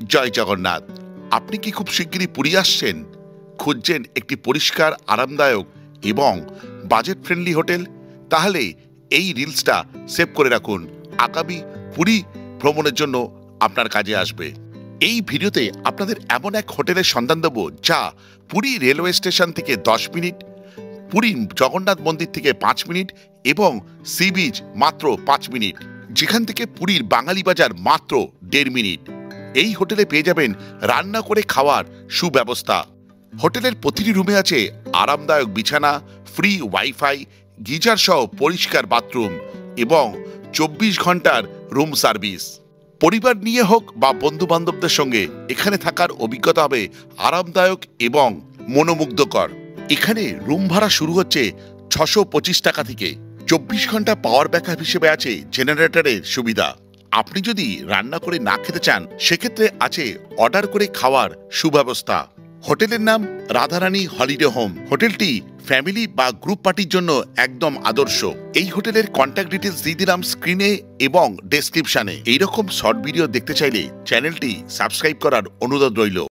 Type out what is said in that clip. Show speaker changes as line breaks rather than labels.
জয় জগন্নাথ। আপনি কি খুব শিগগিরই পুরী আসছেন? খুঁজছেন একটি পরিষ্কার, আরামদায়ক এবং বাজেট ফ্রেন্ডলি হোটেল? তাহলে এই রিলসটা সেভ করে রাখুন, আগামী পুরী ভ্রমণের জন্য আপনার কাজে আসবে। এই ভিডিওতে আপনাদের এমন এক হোটেলের সন্ধান দেব যা পুরী রেলওয়ে স্টেশন থেকে 10 মিনিট, পুরী জগন্নাথ মন্দির থেকে 5 মিনিট এবং সি বিচ মাত্র 5 মিনিট, যেখান থেকে পুরীর বাঙালি বাজার মাত্র 1.5 মিনিট। এই হোটেলে পেয়ে যাবেন রান্না করে খাওয়ার সুব্যবস্থা। হোটেলের প্রতিটি রুমে আছে আরামদায়ক বিছানা, ফ্রি ওয়াইফাই, গিজার সহ পরিষ্কার বাথরুম এবং 24 ঘন্টার রুম সার্ভিস। পরিবার নিয়ে হোক বা বন্ধু বান্ধবদের সঙ্গে এখানে থাকার অভিজ্ঞতা হবে আরামদায়ক এবং মনোমুগ্ধকর। এখানে রুম ভাড়া শুরু হচ্ছে 625 টাকা থেকে। 24 ঘন্টা পাওয়ার ব্যাকআপ হিসেবে আছে জেনারেটরের সুবিধা। আপনি যদি রান্না করে না খেতে চান, সেক্ষেত্রে আছে অর্ডার করে খাওয়ার সুব্যবস্থা। হোটেলের নাম রাধারানী হলিডে হোম। হোটেলটি ফ্যামিলি বা গ্রুপ পার্টির জন্য একদম আদর্শ। এই হোটেলের কন্ট্যাক্ট ডিটেলস দিয়ে দিলাম স্ক্রিনে এবং ডেসক্রিপশনে। এইরকম শর্ট ভিডিও দেখতে চাইলে চ্যানেলটি সাবস্ক্রাইব করার অনুরোধ রইল।